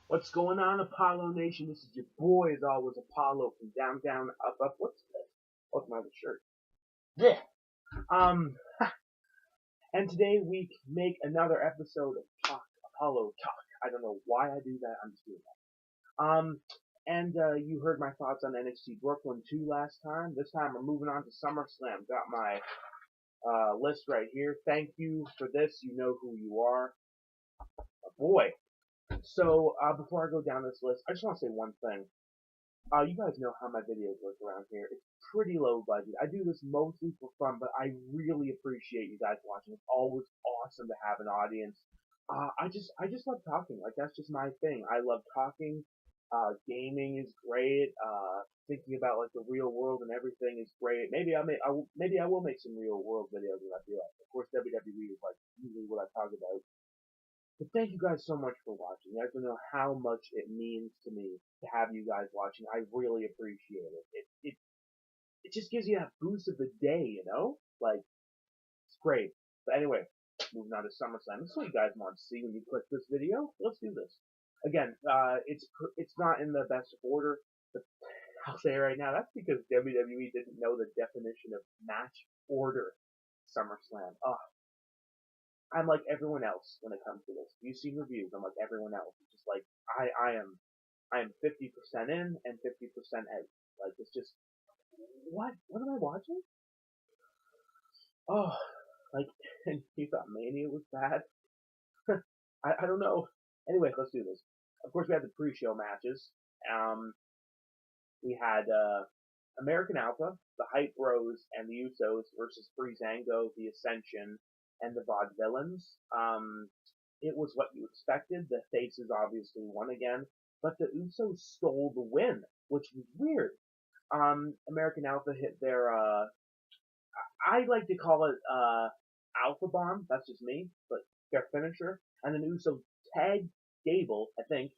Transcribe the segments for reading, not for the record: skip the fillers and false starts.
What's going on, Apollo Nation? This is your boy, as always, Apollo from Down, Down, Up, Up. What's this? Oh, it's my other shirt. Yeah. Um, and today we make another episode of Apollo Talk. I don't know why I do that. I'm just doing that. You heard my thoughts on NXT Brooklyn 2 last time. This time we're moving on to SummerSlam. Got my list right here. Thank you for this. You know who you are. Boy. So, before I go down this list, I just want to say one thing. You guys know how my videos work around here. It's pretty low budget. I do this mostly for fun, but I really appreciate you guys watching. It's always awesome to have an audience. I just love talking. Like, that's just my thing. I love talking. Gaming is great. Thinking about like the real world and everything is great. Maybe I will make some real world videos if I feel like. Of course, WWE is like usually what I talk about. But thank you guys so much for watching. You guys don't know how much it means to me to have you guys watching. I really appreciate it. It just gives you that boost of the day, you know? Like, it's great. But anyway, moving on to SummerSlam. This is what you guys want to see when you click this video. Let's do this. Again, it's not in the best order, but I'll say it right now, that's because WWE didn't know the definition of match order SummerSlam. I'm like everyone else when it comes to this. You've seen reviews. I'm like everyone else. It's just like I am 50% in and 50% out. Like it's just what am I watching? Oh, like and you thought Mania was bad? I don't know. Anyway, let's do this. Of course, we had the pre-show matches. We had American Alpha, the Hype Bros, and the Usos versus Breezango, the Ascension, and the Vaudevillains. It was what you expected. The faces obviously won again, but the Usos stole the win, which was weird. American Alpha hit their, I like to call it, Alpha Bomb. That's just me, but their finisher. And then Usos tagged Gable, I think,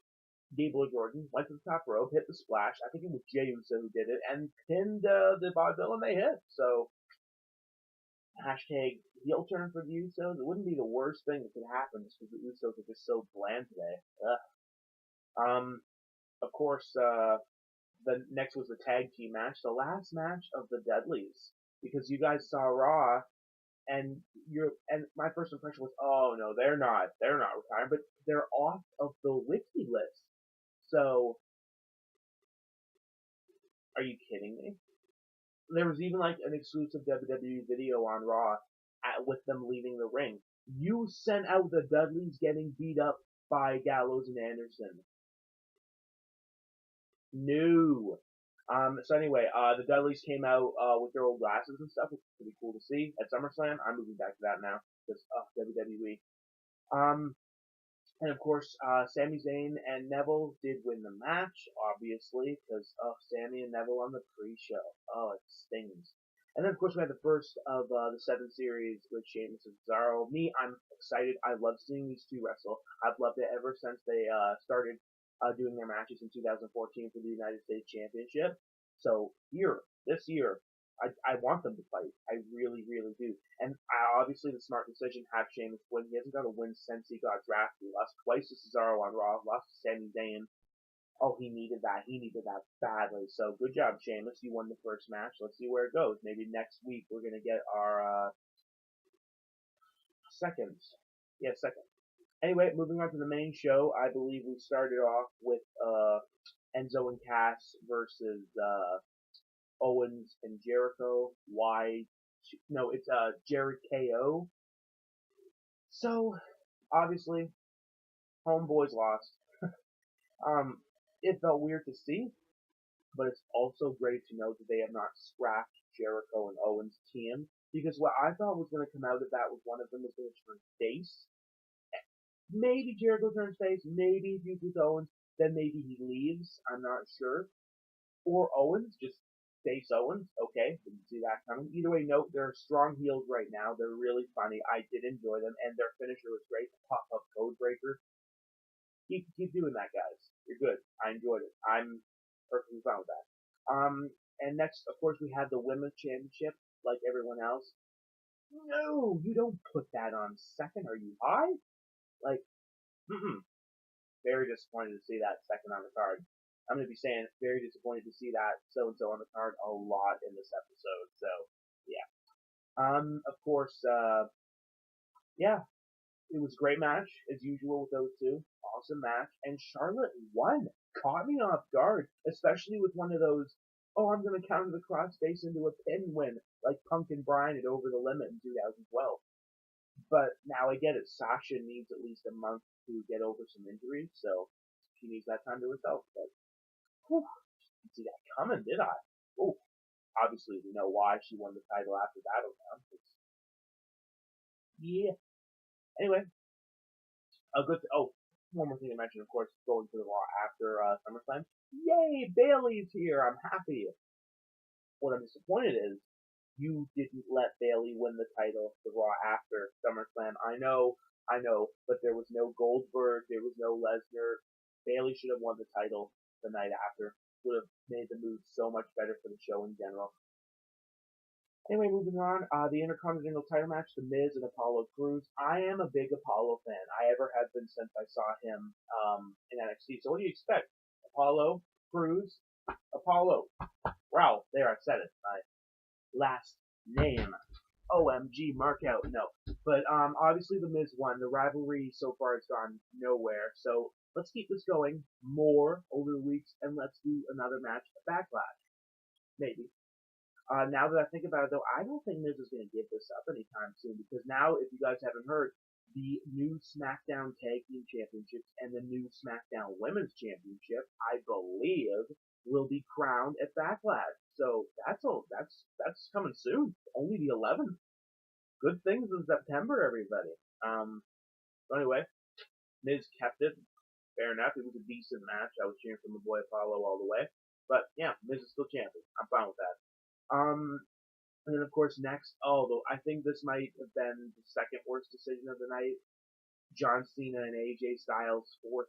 Gable or Jordan, went to the top rope, hit the splash. I think it was Jey Uso who did it, and pinned the Vaudevillain they hit. So, hashtag heel turn for the Usos. It wouldn't be the worst thing that could happen just because the Usos are just so bland today. Of course, the next was the tag team match, the last match of the Dudleys, because you guys saw Raw, and my first impression was, oh no, they're not retired, but they're off of the wiki list. So, are you kidding me? There was even like an exclusive WWE video on Raw with them leaving the ring. You sent out the Dudleys getting beat up by Gallows and Anderson. No. So anyway, the Dudleys came out with their old glasses and stuff, which is pretty cool to see at SummerSlam. I'm moving back to that now because WWE. And of course, Sami Zayn and Neville did win the match, obviously, because Sami and Neville on the pre-show. Oh, it stings. And then, of course, we had the first of the 7 series with Sheamus and Cesaro. Me, I'm excited. I love seeing these two wrestle. I've loved it ever since they started doing their matches in 2014 for the United States Championship. So this year, I want them to fight. I really, really do. And obviously, the smart decision, have Sheamus win. He hasn't got a win since he got drafted. He lost twice to Cesaro on Raw, lost to Sami Zayn. Oh, he needed that. He needed that badly. So good job, Sheamus. You won the first match. Let's see where it goes. Maybe next week we're gonna get our second. Yeah, second. Anyway, moving on to the main show. I believe we started off with Enzo and Cass versus Owens and Jericho. Why? No, it's Jericho. So obviously, Homeboys lost. It felt weird to see, but it's also great to know that they have not scrapped Jericho and Owens' team, because what I thought was going to come out of that was one of them was going to turn face. Maybe Jericho turns face, maybe he with Owens, then maybe he leaves. I'm not sure. Or Owens just face Owens. Okay, didn't see that coming. Either way, note they're strong heels right now. They're really funny. I did enjoy them, and their finisher was great. The pop-up code breaker. Keep doing that, guys. You're good. I enjoyed it. I'm perfectly fine with that. And next, of course, we had the Women's Championship, like everyone else. No, you don't put that on second. Are you high? Like, very disappointed to see that second on the card. I'm going to be saying very disappointed to see that so and so on the card a lot in this episode. So yeah. Of course, yeah, it was a great match as usual with those two. Awesome match, and Charlotte won. Caught me off guard, especially with one of those. Oh, I'm going to counter the crossface into a pin win, like Punk and Bryan at Over the Limit in 2012. But now I get it. Sasha needs at least a month to get over some injuries, so she needs that time to herself. But whew, didn't see that coming, did I? Oh, obviously we know why she won the title after Battleground. Yeah. Anyway, a good. One more thing to mention, of course, going to the Raw after SummerSlam. Yay, Bayley's here. I'm happy. What I'm disappointed is you didn't let Bayley win the title the Raw after SummerSlam. I know, but there was no Goldberg, there was no Lesnar. Bayley should have won the title the night after. Would have made the move so much better for the show in general. Anyway, moving on, the Intercontinental title match, The Miz and Apollo Crews. I am a big Apollo fan. I ever have been since I saw him in NXT. So what do you expect? Apollo Crews, Apollo. Wow, there, I said it. My last name. OMG, mark out. No. But obviously The Miz won. The rivalry so far has gone nowhere. So let's keep this going more over the weeks, and let's do another match at Backlash. Maybe. Now that I think about it, though, I don't think Miz is going to give this up anytime soon, because now, if you guys haven't heard, the new SmackDown Tag Team Championships and the new SmackDown Women's Championship, I believe, will be crowned at Backlash. So that's coming soon. Only the 11th. Good things in September, everybody. Anyway, Miz kept it. Fair enough. It was a decent match. I was cheering for my boy Apollo all the way. But yeah, Miz is still champion. I'm fine with that. And then of course next, although I think this might have been the second worst decision of the night, John Cena and AJ Styles fourth.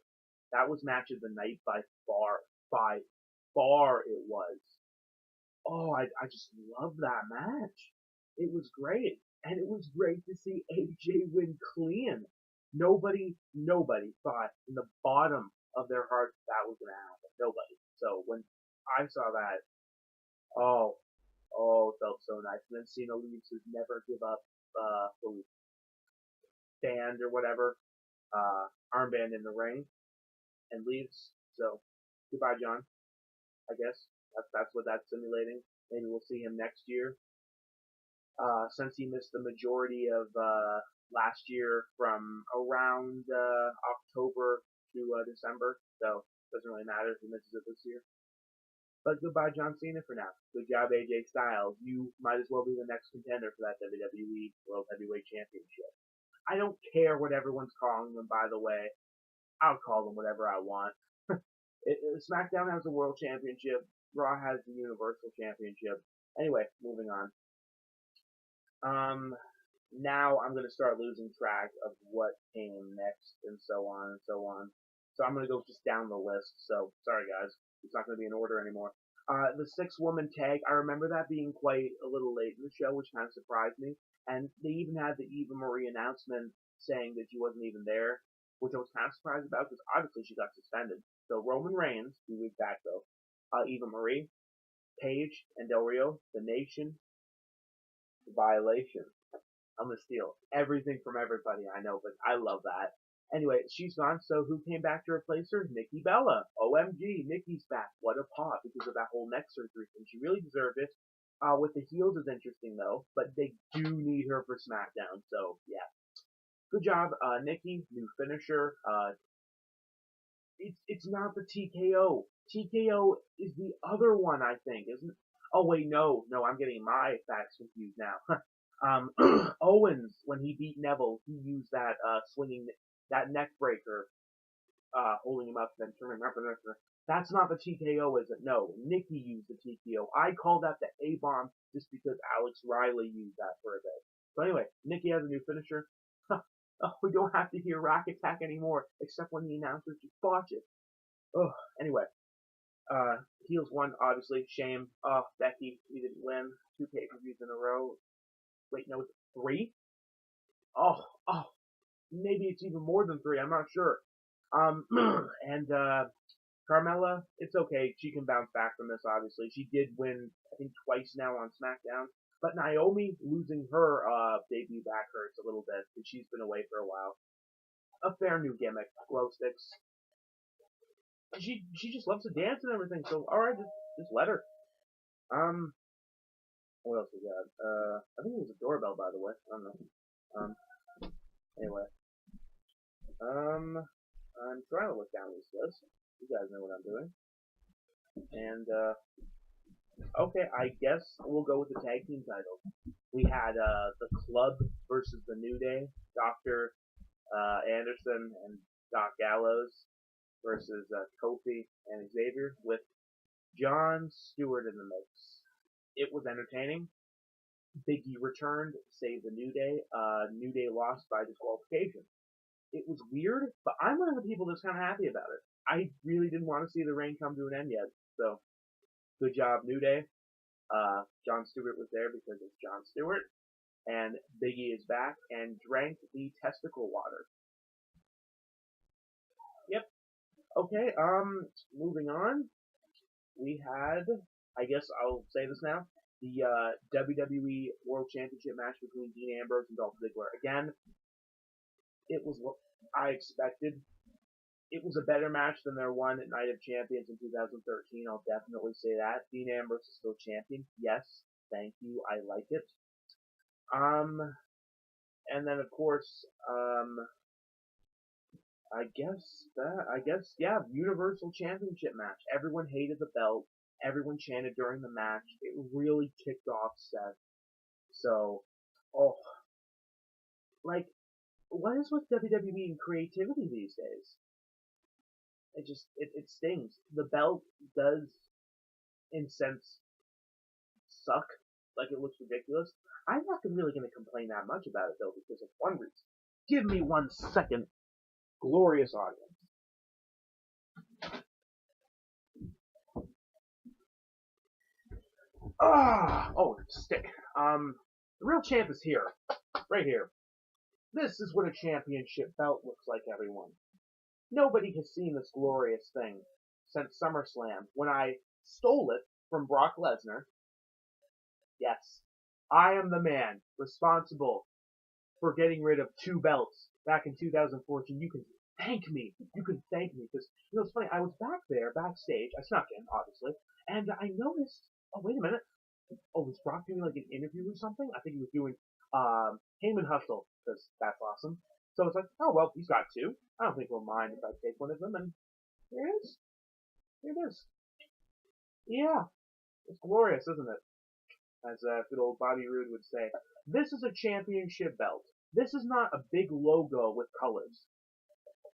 That was match of the night by far. By far it was. Oh, I just love that match. It was great. And it was great to see AJ win clean. Nobody thought in the bottom of their hearts that was going to happen. Nobody. So when I saw that, oh, it felt so nice. And then Cena leaves his never give up band or whatever, armband in the ring and leaves. So goodbye, John. I guess that's what that's simulating. Maybe we'll see him next year. Since he missed the majority of last year from around October to December, so it doesn't really matter if he misses it this year. But goodbye, John Cena, for now. Good job, AJ Styles. You might as well be the next contender for that WWE World Heavyweight Championship. I don't care what everyone's calling them, by the way. I'll call them whatever I want. SmackDown has the World Championship. Raw has the Universal Championship. Anyway, moving on. Now I'm going to start losing track of what came next and so on and so on. So I'm going to go just down the list. So, sorry guys. It's not going to be in order anymore. The 6-woman tag, I remember that being quite a little late in the show, which kind of surprised me. And they even had the Eva Marie announcement saying that she wasn't even there, which I was kind of surprised about because obviously she got suspended. So Roman Reigns, 2 weeks back though, Eva Marie, Paige, and Del Rio, The Nation, Violation. I'm going to steal everything from everybody, I know, but I love that. Anyway, she's gone, so who came back to replace her? Nikki Bella. OMG, Nikki's back. What a pop because of that whole neck surgery thing. She really deserved it. With the heels is interesting, though, but they do need her for SmackDown, so yeah. Good job, Nikki. New finisher. It's not the TKO. TKO is the other one, I think, isn't it? Oh, wait, no, I'm getting my facts confused now. Owens, when he beat Neville, he used that swinging, that neck breaker, holding him up, then turning him up. That's not the TKO, is it? No, Nikki used the TKO. I call that the A-bomb just because Alex Riley used that for a bit. So anyway, Nikki has a new finisher. We don't have to hear Rock Attack anymore, except when the announcers just botch it. Anyway. Heels won, obviously. Shame. Becky, we didn't win. 2 pay-per-views in a row. Wait, no, it's 3? Oh, maybe it's even more than 3, I'm not sure. And Carmella, it's okay. She can bounce back from this, obviously. She did win, I think, twice now on SmackDown. But Naomi losing her debut back hurts a little bit because she's been away for a while. A fair new gimmick, glow sticks. She just loves to dance and everything. So alright, just let her. What else we got? I think it was a doorbell, by the way. I don't know. Anyway. I'm trying to look down this list. You guys know what I'm doing. And okay, I guess we'll go with the tag team titles. We had the Club versus the New Day, Dr. Anderson and Doc Gallows versus Kofi and Xavier with Jon Stewart in the mix. It was entertaining. Big E returned, saved the New Day. New Day lost by disqualification. It was weird, but I'm one of the people that's kind of happy about it. I really didn't want to see the reign come to an end yet, so good job, New Day. Jon Stewart was there because it's Jon Stewart, and Big E is back and drank the testicle water. Yep. Okay. Moving on. We had, I guess I'll say this now, the WWE World Championship match between Dean Ambrose and Dolph Ziggler. Again, it was what I expected. It was a better match than their one at Night of Champions in 2013. I'll definitely say that. Dean Ambrose is still champion. Yes, thank you. I like it. And then of course, yeah, Universal Championship match. Everyone hated the belt. Everyone chanted during the match. It really kicked off Seth. So, oh, like, what is with WWE and creativity these days? It stings. The belt does, in sense, suck. Like, it looks ridiculous. I'm not really going to complain that much about it, though, because of one reason. Give me 1 second. Glorious audience. Oh, stick. The real champ is here. Right here. This is what a championship belt looks like, everyone. Nobody has seen this glorious thing since SummerSlam, when I stole it from Brock Lesnar. Yes, I am the man responsible for getting rid of 2 belts back in 2014. You can thank me. You can thank me, because, you know, it's funny, I was back there, backstage, I snuck in, obviously, and I noticed, oh, wait a minute, oh, was Brock doing, like, an interview or something? I think he was doing, Heyman Hustle, because that's awesome. So it's like, oh, well, he's got 2. I don't think we'll mind if I take one of them, and here it is. Here it is. Yeah, it's glorious, isn't it? As good old Bobby Roode would say. This is a championship belt. This is not a big logo with colors.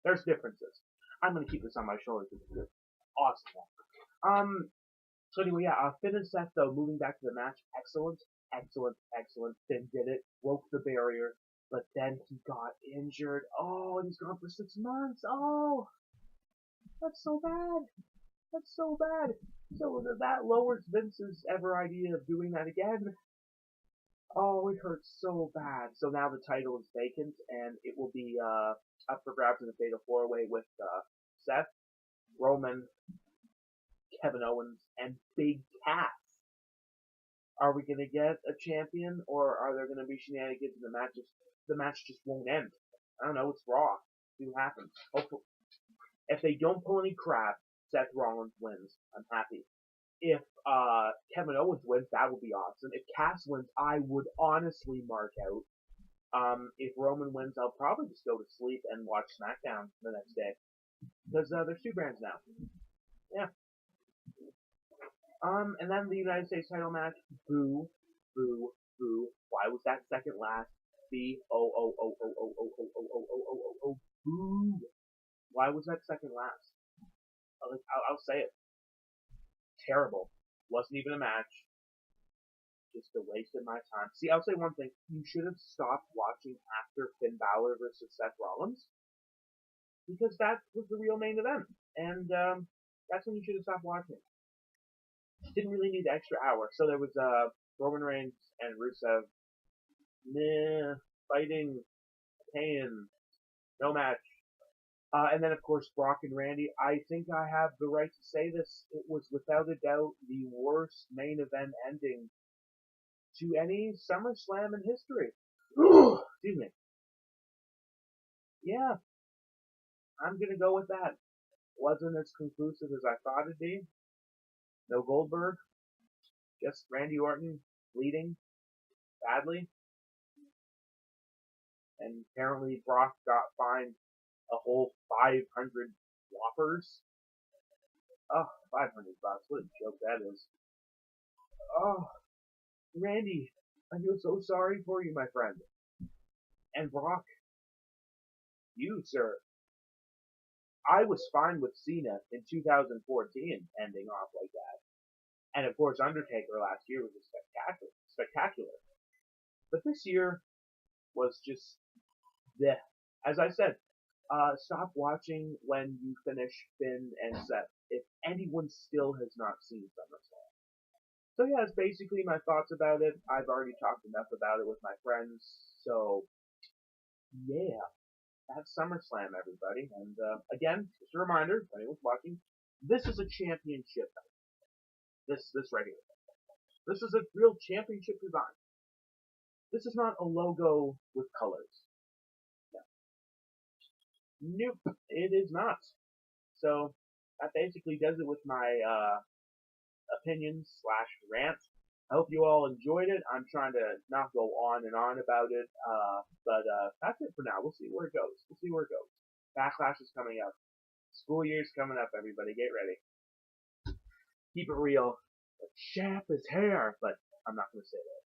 There's differences. I'm going to keep this on my shoulder because it's awesome. So anyway, yeah, Finn and Seth, though, moving back to the match, excellent, excellent, excellent. Finn did it, broke the barrier, but then he got injured. Oh, and he's gone for 6 months. Oh, that's so bad. That's so bad. So that lowers Vince's ever idea of doing that again. Oh, it hurts so bad. So now the title is vacant, and it will be up for grabs in the Fatal 4-Way with Seth, Roman, Kevin Owens, and Big Cass. Are we going to get a champion, or are there going to be shenanigans in the match? The match just won't end. I don't know. It's Raw. See what happens. Hopefully, if they don't pull any crap, Seth Rollins wins. I'm happy. If Kevin Owens wins, that would be awesome. If Cass wins, I would honestly mark out. If Roman wins, I'll probably just go to sleep and watch SmackDown the next day. Because there's 2 brands now. Yeah. And then the United States title match. Boo, boo, boo. Why was that second last? B-O-O-O-O-O-O-O-O-O-O-O-O. Boo. Why was that second last? I'll say it. Terrible. Wasn't even a match. Just a waste of my time. See, I'll say one thing. You should have stopped watching after Finn Balor versus Seth Rollins. Because that was the real main event. And that's when you should have stopped watching. Didn't really need the extra hour. So there was Roman Reigns and Rusev. Meh. Fighting. Pain. No match. And then, of course, Brock and Randy. I think I have the right to say this. It was without a doubt the worst main event ending to any SummerSlam in history. Excuse me. Yeah, I'm gonna go with that. Wasn't as conclusive as I thought it'd be. No Goldberg, just Randy Orton bleeding badly, and apparently Brock got fined a whole 500 whoppers. Oh, $500. What a joke that is. Oh, Randy, I feel so sorry for you, my friend. And Brock, you, sir. I was fine with Cena in 2014 ending off like that. And of course, Undertaker last year was just spectacular. But this year was just the, as I said, stop watching when you finish Finn and Seth. If anyone still has not seen SummerSlam. So yeah, that's basically my thoughts about it. I've already talked enough about it with my friends. So yeah, that's SummerSlam, everybody. And again, just a reminder, if anyone's watching, this is a championship. This right here. This is a real championship design. This is not a logo with colors. No. Nope, it is not. So that basically does it with my opinions slash rant. I hope you all enjoyed it. I'm trying to not go on and on about it, but that's it for now. We'll see where it goes. We'll see where it goes. Backlash is coming up. School year's coming up, everybody. Get ready. Keep it real. Chaff his hair, but I'm not going to say that.